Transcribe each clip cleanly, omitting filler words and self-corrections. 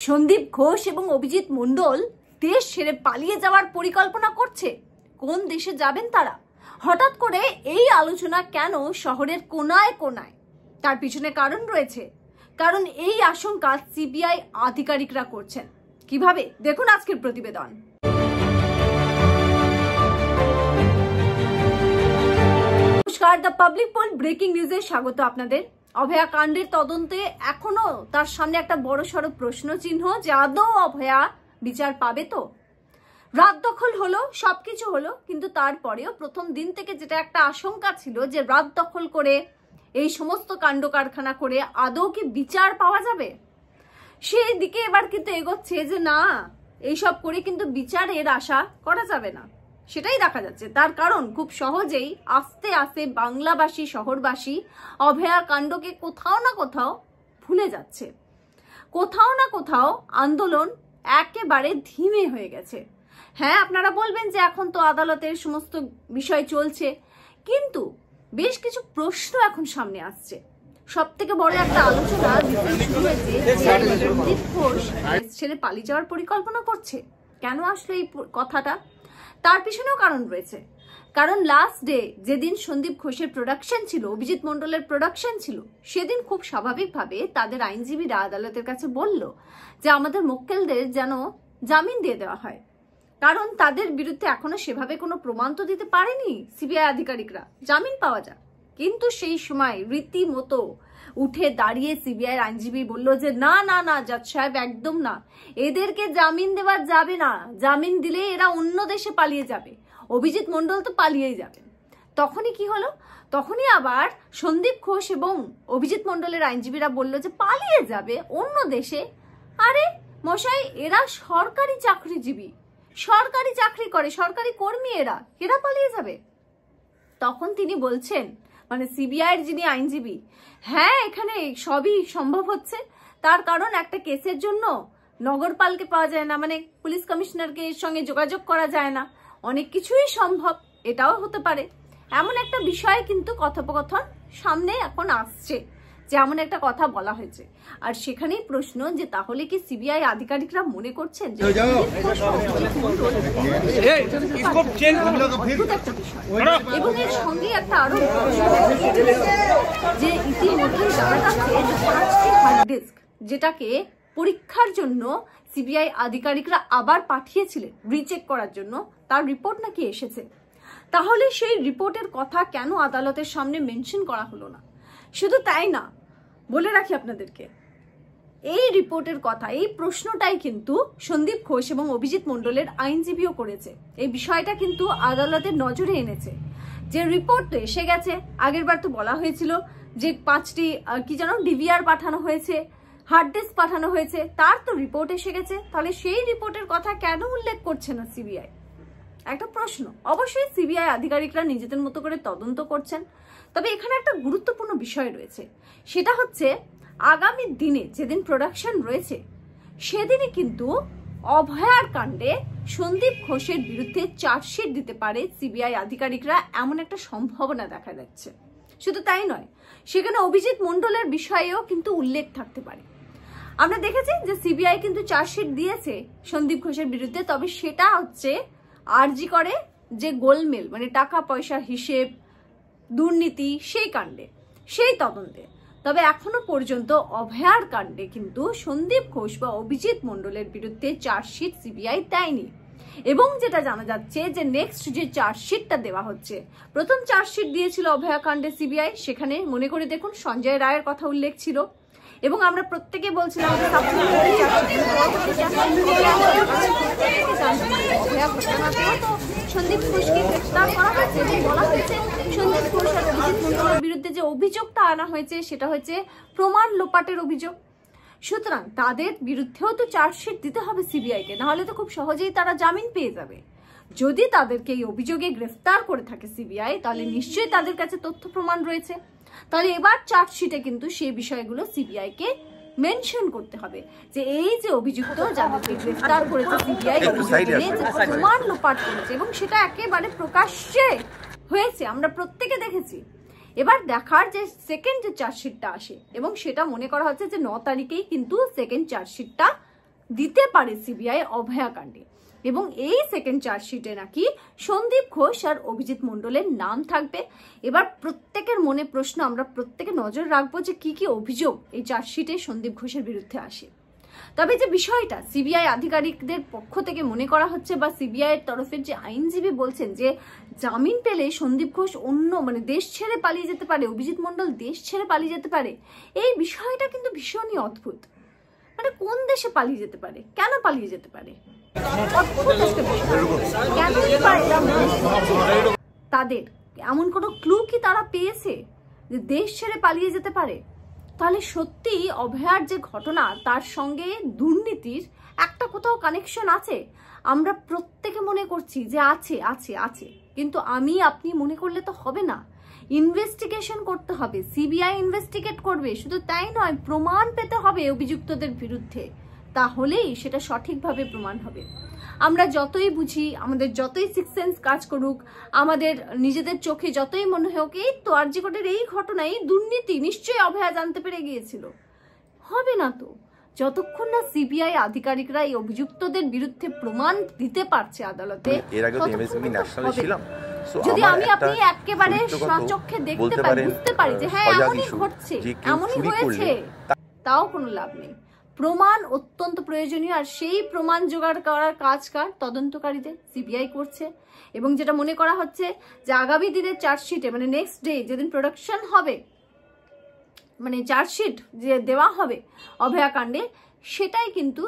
সন্দীপ ঘোষ এবং অভিজিৎ মণ্ডল দেশ ছেড়ে পালিয়ে যাওয়ার পরিকল্পনা করছে। কোন দেশে যাবেন তারা? হঠাৎ করে এই আলোচনা কেন শহরের কোনায় কোনায়? তার পিছনে কারণ রয়েছে, কারণ এই আশঙ্কা সিবিআই আধিকারিকরা করছেন। কিভাবে? দেখুন আজকের প্রতিবেদন। নমস্কার, দ্য পাবলিক পোল ব্রেকিং নিউজে স্বাগত আপনাদের। অভয়া কাণ্ডের তদন্তে এখনো তার সামনে একটা বড়সড় প্রশ্ন চিহ্ন যে আদৌ অভয়া বিচার পাবে তো? রাত দখল হলো, সবকিছু হলো, কিন্তু তারপরেও প্রথম দিন থেকে যেটা একটা আশঙ্কা ছিল যে রাত দখল করে এই সমস্ত কাণ্ড কারখানা করে আদৌ কি বিচার পাওয়া যাবে, সেই দিকে এবার কিন্তু এগোচ্ছে যে না, এইসব করে কিন্তু বিচারের আশা করা যাবে না। সেটাই দেখা যাচ্ছে। তার কারণ খুব সহজেই আস্তে আস্তে বাংলাবাসী, শহরবাসী অভয়া কাণ্ডকে কোথাও না কোথাও ভুলে যাচ্ছে। কোথাও না কোথাও আন্দোলন একেবারে ধিমে হয়ে গেছে। হ্যাঁ, আপনারা বলবেন যে এখন তো আদালতের সমস্ত বিষয় চলছে, কিন্তু বেশ কিছু প্রশ্ন এখন সামনে আসছে। সব থেকে বড় একটা আলোচনা সন্দীপ ঘোষ ছেড়ে পালিয়ে যাওয়ার পরিকল্পনা করছে। কেন আসলে এই কথাটা? তার পিছনেও কারণ রয়েছে। কারণ লাস্ট ডে যেদিন সন্দীপ ঘোষের প্রোডাকশন ছিল, অভিজিৎ মণ্ডলের প্রোডাকশন ছিল, সেদিন খুব স্বাভাবিকভাবে তাদের আইনজীবীরা আদালতের কাছে বলল যে আমাদের মক্কেলদের যেন জামিন দিয়ে দেওয়া হয়, কারণ তাদের বিরুদ্ধে এখনো সেভাবে কোনো প্রমাণ তো দিতে পারেনি সিবিআই আধিকারিকরা, জামিন পাওয়া যায়। কিন্তু সেই সময় রীতিমতো উঠে দাঁড়িয়ে সিবিআই আইনজীবী বলল যে না না না জাজ সাহেব, একদম না, এদেরকে জামিন দেওয়া যাবে না। জামিন দিলে এরা অন্য দেশে পালিয়ে যাবে, অভিজিৎ মণ্ডল তো পালিয়েই যাবে। তখনই কি হলো? তখনই আবার সন্দীপ ঘোষ এবং অভিজিৎ মণ্ডলের আইনজীবীরা বলল যে পালিয়ে যাবে অন্য দেশে। আরে মশাই, এরা সরকারি চাকরিজীবী, সরকারি চাকরি করে, সরকারি কর্মী, এরা পালিয়ে যাবে? তখন তিনি বলছেন, মানে সিবিআইয়ের যিনি আইনজীবী, হ্যাঁ এখানে সবই সম্ভব হচ্ছে। তার কারণ একটা কেসের জন্য নগরপালকে পাওয়া যায় না, মানে পুলিশ কমিশনারকে সঙ্গে যোগাযোগ করা যায় না, অনেক কিছুই সম্ভব, এটাও হতে পারে। এমন একটা বিষয় কিন্তু কথোপকথন সামনে এখন আসছে, যে এমন একটা কথা বলা হয়েছে। আর সেখানেই প্রশ্ন যে তাহলে কি সিবিআই আধিকারিকরা মনে করছেন যে এবং এর সঙ্গে একটা আরো যে ইতিমধ্যে জানা যাচ্ছে যে 5টি হার্ড ডিস্ক যেটাকে পরীক্ষার জন্য সিবিআই আধিকারিকরা আবার পাঠিয়েছিলেন রিচেক করার জন্য, তার রিপোর্ট নাকি এসেছে। তাহলে সেই রিপোর্টের কথা কেন আদালতের সামনে মেনশন করা হলো না? শুধু তাই না, বলে রাখি আপনাদেরকে, এই রিপোর্টের কথা, এই প্রশ্নটাই কিন্তু সন্দীপ ঘোষ এবং অভিজিৎ মণ্ডলের আইনজীবীও করেছে। এই বিষয়টা কিন্তু আদালতের নজরে এনেছে যে রিপোর্ট তো এসে গেছে। আগের বার তো বলা হয়েছিল যে 5টি কি যেন ডিভিআর পাঠানো হয়েছে, হার্ড ডিস্ক পাঠানো হয়েছে, তার তো রিপোর্ট এসে গেছে। তাহলে সেই রিপোর্টের কথা কেন উল্লেখ করছে না সিবিআই? একটা প্রশ্ন। অবশ্যই সিবিআই আধিকারিকরা নিজেদের মতো করে তদন্ত করছেন, তবে এখানে একটা গুরুত্বপূর্ণ বিষয় রয়েছে। সেটা হচ্ছে আগামী দিনে যেদিন প্রোডাকশন রয়েছে সেদিনই কিন্তু অভয়ার কাণ্ডে সন্দীপ ঘোষের বিরুদ্ধে চার্জশিট দিতে পারে সিবিআই আধিকারিকরা, এমন একটা সম্ভাবনা দেখা যাচ্ছে। শুধু তাই নয়, সেখানে অভিজিৎ মণ্ডলের বিষয়েও কিন্তু উল্লেখ থাকতে পারে। আমরা দেখেছি যে সিবিআই কিন্তু চার্জশিট দিয়েছে সন্দীপ ঘোষের বিরুদ্ধে, তবে সেটা হচ্ছে আরজি করে যে গোলমেল, মানে টাকা পয়সার হিসেব, দুর্নীতি, সেই কাণ্ডে, সেই তদন্তে। তবে এখনো পর্যন্ত অভয়ার কাণ্ডে কিন্তু সন্দীপ ঘোষ বা অভিজিৎ মণ্ডলের বিরুদ্ধে চার্জশিট সিবিআই দেয়নি। এবং যেটা জানা যাচ্ছে যে নেক্সট যে চার্জশিটটা দেওয়া হচ্ছে, প্রথম চার্জশিট দিয়েছিল অভয়া কাণ্ডে সিবিআই, সেখানে মনে করে দেখুন সঞ্জয় রায়ের কথা উল্লেখ ছিল, এবং আমরা প্রত্যেকে বলছিলাম যে সন্দীপ ঘোষকে গ্রেফতার করা হয়েছে এবং বলা হয়েছে সন্দীপ ঘোষ আর অভিজিৎ মণ্ডলের বিরুদ্ধে যে অভিযোগটা আনা হয়েছে সেটা হচ্ছে প্রমাণ লোপাটের অভিযোগ। সুতরাং তাদের বিরুদ্ধেও তো চার্জশিট দিতে হবে সিবিআইকে, নাহলে তো খুব সহজেই তারা জামিন পেয়ে যাবে। যদি তাদেরকে এই অভিযোগে গ্রেফতার করে থাকে সিবিআই, তাহলে নিশ্চয়ই তাদের কাছে তথ্য প্রমাণ রয়েছে। তাহলে এবার চার্জশিটে কিন্তু সেই বিষয়গুলো সিবিআইকে মেনশন করতে হবে যে এই যে অভিযুক্ত যাদেরকে গ্রেফতার করেছে সিবিআই, প্রমাণ লোপাট করেছে এবং সেটা একেবারে প্রকাশ্যে হয়েছে, আমরা প্রত্যেকে দেখেছি। এবার দেখার যে সেকেন্ড যে চার্জশিটটা আসে, এবং সেটা মনে করা হচ্ছে যে 9 তারিখেই কিন্তু সেকেন্ড চার্জশিটটা দিতে পারে সিবিআই অভয়া কাণ্ডে। এবং এই সেকেন্ড চার্জশিটে নাকি সন্দীপ ঘোষ আর অভিজিৎ মণ্ডলের নাম থাকবে। এবার প্রত্যেকের মনে প্রশ্ন, আমরা প্রত্যেকে নজর রাখবো যে কি কি অভিযোগ এই চার্জশিটে সন্দীপ ঘোষের বিরুদ্ধে আসে। তবে যে বিষয়টা সিবিআই আধিকারিকদের পক্ষ থেকে মনে করা হচ্ছে বা সিবিআই এর তরফের যে আইনজীবী বলছেন যে জামিন পেলে সন্দীপ ঘোষ অন্য দেশ ছেড়ে পালিয়ে যেতে পারে, অভিজিৎ মণ্ডল দেশ ছেড়ে পালিয়ে যেতে পারে, এই বিষয়টা কিন্তু ভীষণই অদ্ভুত। কোন দেশে পালিয়ে যেতে পারে, কেন পালিয়ে যেতে পারে, তাদের এমন কোনো ক্লু কি তারা পেয়েছে যে দেশ ছেড়ে পালিয়ে যেতে পারে? তাহলে সত্যি অভয়ার যে ঘটনা তার সঙ্গে দুর্নীতির একটা কোথাও কানেকশন আছে। আমরা প্রত্যেকে মনে করছি যে আছে আছে আছে, কিন্তু আমি আপনি মনে করলে তো হবে না, ইনভেস্টিগেশন করতে হবে, সিবিআই ইনভেস্টিগেট করবে। শুধু তাই নয়, প্রমাণ পেতে হবে অভিযুক্তদের বিরুদ্ধে, তাহলেই সেটা সঠিকভাবে প্রমাণ হবে। আমরা যতই বুঝি, আমাদের যতই সিক্স সেন্স কাজ করুক, আমাদের নিজেদের চোখে যতই মনে হোক এই তো আরজি কোর্টের এই ঘটনায় দুর্নীতি নিশ্চয়ই অভয়া জানতে পেরে গিয়েছিল, হবে না তো যতক্ষণ না সিবিআই আধিকারিকরা এই অভিযুক্তদের বিরুদ্ধে প্রমাণ দিতে পারছে আদালতে। যদি আমি আপনি একেবারে সচক্ষে দেখতে পাই, বুঝতে পারি যে হ্যাঁ এমনই ঘটছে, এমনই হয়েছে, তাও কোনো লাভ নেই। প্রমাণ অত্যন্ত প্রয়োজনীয়, আর সেই প্রমাণ জোগাড় করার কাজ কার? তদন্তকারীদের, সিবিআই করছে। এবং যেটা মনে করা হচ্ছে যে আগামী দিনের চার্জশিটে নেক্সট ডে যেদিন প্রোডাকশন হবে, চার্জশিট যে দেওয়া হবে অভয়া কাণ্ডে, সেটাই কিন্তু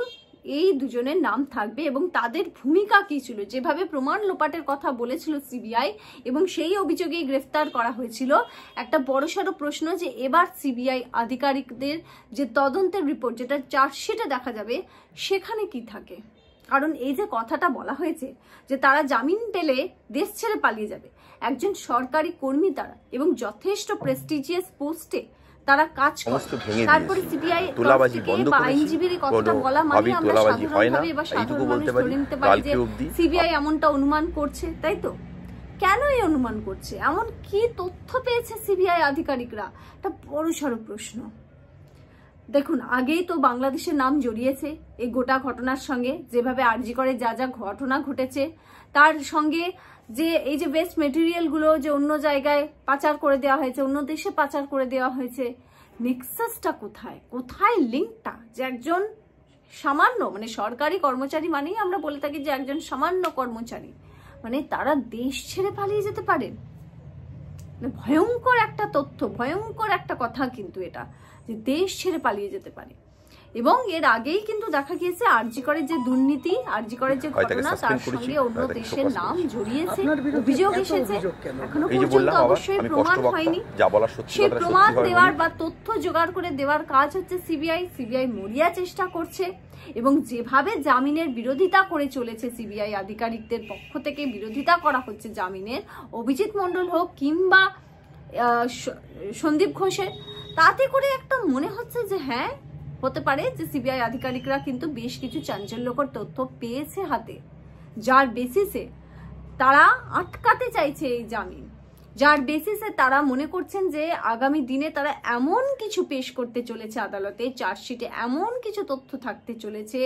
এই দুজনের নাম থাকবে এবং তাদের ভূমিকা কি ছিল, যেভাবে প্রমাণ লোপাটের কথা বলেছিল সিবিআই এবং সেই অভিযোগেই গ্রেফতার করা হয়েছিল। একটা বড়সড় প্রশ্ন যে এবার সিবিআই আধিকারিকদের যে তদন্তের রিপোর্ট, যেটা চার্জশিটে দেখা যাবে, সেখানে কি থাকে। কারণ এই যে কথাটা বলা হয়েছে যে তারা জামিন পেলে দেশ ছেড়ে পালিয়ে যাবে, একজন সরকারি কর্মী তারা এবং যথেষ্ট প্রেস্টিজিয়াস পোস্টে তারা কাজ করে, তারপরে সিবিআই বা আইনজীবীর কথাটা বলা মানে আমরা সাধারণভাবে এবার সাধারণ মানুষ ধরে নিতে পারি যে সিবিআই এমনটা অনুমান করছে, তাই তো? কেন এই অনুমান করছে? এমন কি তথ্য পেয়েছে সিবিআই আধিকারিকরা? একটা বড়সড় প্রশ্ন। দেখুন, আগেই তো বাংলাদেশের নাম জড়িয়েছে এই গোটা ঘটনার সঙ্গে, যেভাবে আরজি করে যা যা ঘটনা ঘটেছে, তার সঙ্গে যে এই যে ওয়েস্ট মেটেরিয়াল গুলো যে অন্য জায়গায় পাচার করে দেওয়া হয়েছে, অন্য দেশে পাচার করে দেওয়া হয়েছে, নেক্সাসটা কোথায়, কোথায় লিঙ্কটা? যে একজন সামান্য সরকারি কর্মচারী মানেই আমরা বলে থাকি যে একজন সামান্য কর্মচারী, তারা দেশ ছেড়ে পালিয়ে যেতে পারেন। ভয়ঙ্কর একটা তথ্য, ভয়ঙ্কর একটা কথা কিন্তু এটা, যে দেশ ছেড়ে পালিয়ে যেতে পারে। এবং এর আগেই কিন্তু দেখা গিয়েছে আরজি করে যে দুর্নীতি, আরজি করে যে ঘটনা, তার সঙ্গে অন্য দেশের নাম জড়িয়েছে, অভিযোগ এসেছে, এখনো পর্যন্ত অবশ্যই প্রমাণ হয়নি। সেই প্রমাণ দেওয়ার বা তথ্য জোগাড় করে দেওয়ার কাজ হচ্ছে সিবিআই মরিয়া চেষ্টা করছে। এবং যেভাবে জামিনের বিরোধিতা করে চলেছে সিবিআই আধিকারিকদের পক্ষ থেকে বিরোধিতা করা হচ্ছে জামিনের, অভিজিৎ মণ্ডল হোক কিংবা সন্দীপ ঘোষের, তাতে করে একটা মনে হচ্ছে যে হ্যাঁ হতে পারে যে সিবিআই আধিকারিকরা কিন্তু বেশ কিছু চাঞ্চল্যকর তথ্য পেয়েছে হাতে, যার বেসিসে তারা আটকাতে চাইছে এই জামিন, যার বেসিসে তারা মনে করছেন যে আগামী দিনে তারা এমন কিছু পেশ করতে চলেছে আদালতে, চার্জশিটে এমন কিছু তথ্য থাকতে চলেছে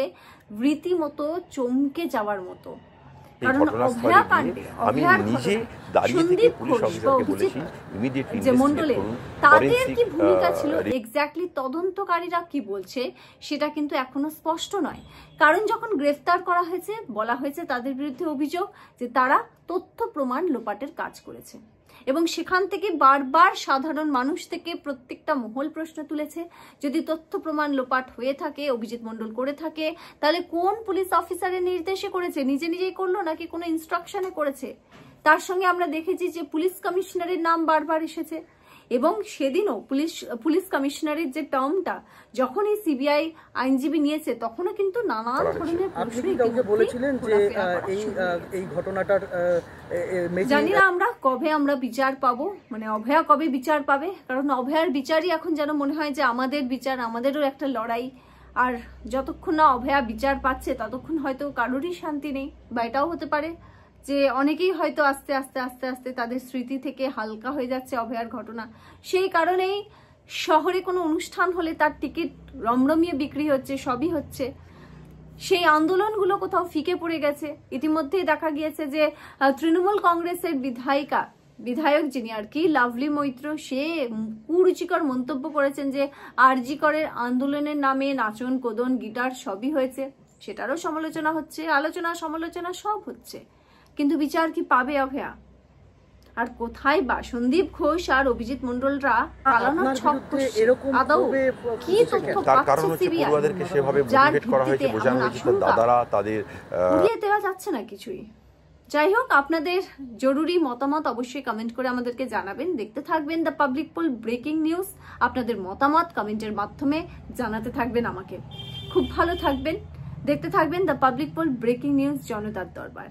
রীতিমতো চমকে যাওয়ার মতো। কারণ অভয়া কাণ্ডে সন্দীপ ঘোষ বা অভিজিৎ যে মণ্ডলের, তাদের কি ভূমিকা ছিল এক্স্যাক্টলি তদন্তকারীরা কি বলছে সেটা কিন্তু এখনো স্পষ্ট নয়। কারণ যখন গ্রেফতার করা হয়েছে, বলা হয়েছে তাদের বিরুদ্ধে অভিযোগ যে তারা তথ্য প্রমাণ লোপাটের কাজ করেছে, এবং সেখান থেকে বারবার সাধারণ মানুষ থেকে প্রত্যেকটা মহল প্রশ্ন তুলেছে, যদি তথ্য প্রমাণ লোপাট হয়ে থাকে, অভিজিৎ মণ্ডল করে থাকে, তাহলে কোন পুলিশ অফিসারের নির্দেশে করেছে? নিজে নিজেই করলো নাকি কোনো ইনস্ট্রাকশনে করেছে? তার সঙ্গে আমরা দেখেছি যে পুলিশ কমিশনারের নাম বারবার এসেছে, এবং সেদিনও পুলিশ কমিশনারের যে টার্মটা যখন এই সিবিআই আইনজীবী নিয়েছে, তখনও কিন্তু নানান ধরনের প্রশ্ন বলেছিলেন যে এই ঘটনাটার জানি না আমরা কবে আমরা বিচার পাবো, অভয়া কবে বিচার পাবে। কারণ অভয়ার বিচারই এখন যেন মনে হয় যে আমাদের বিচার, আমাদেরও একটা লড়াই। আর যতক্ষণ না অভয়া বিচার পাচ্ছে ততক্ষণ হয়তো কারোরই শান্তি নেই। বা এটাও হতে পারে যে অনেকেই হয়তো আস্তে আস্তে আস্তে আস্তে তাদের স্মৃতি থেকে হালকা হয়ে যাচ্ছে অভয়ার ঘটনা। সেই কারণেই শহরে কোনো অনুষ্ঠান হলে তার টিকিট রমরমিয়ে বিক্রি হচ্ছে, সবই হচ্ছে। সেই আন্দোলনগুলো কোথাও ফিকে পড়ে গেছে। ইতিমধ্যেই দেখা গিয়েছে যে তৃণমূল কংগ্রেসের বিধায়ক যিনি আর কি লাভলি মৈত্র, সে কুরুচিকর মন্তব্য করেছেন যে আরজি করের আন্দোলনের নামে নাচন কোদন গিটার সবই হয়েছে, সেটারও সমালোচনা হচ্ছে, আলোচনা সমালোচনা সব হচ্ছে, কিন্তু বিচার কি পাবে অভয়া? আর কোথায় বা সন্দীপ ঘোষ আর অভিজিৎ মন্ডলরা পালানোর ছক করছে? আদৌ কি তথ্য পাচ্ছে সিবিআই যার ভিত্তিতে এমন আশঙ্কা উড়িয়ে দেওয়া যাচ্ছে না কিছুই? যাই হোক, আপনাদের জরুরি মতামত অবশ্যই কমেন্ট করে আমাদেরকে জানাবেন। দেখতে থাকবেন the public pole breaking news. আপনাদের মতামত কমেন্টের মাধ্যমে জানাতে থাকবেন আমাকে। খুব ভালো থাকবেন, দেখতে থাকবেন the public pole breaking news, জনতার দরবার।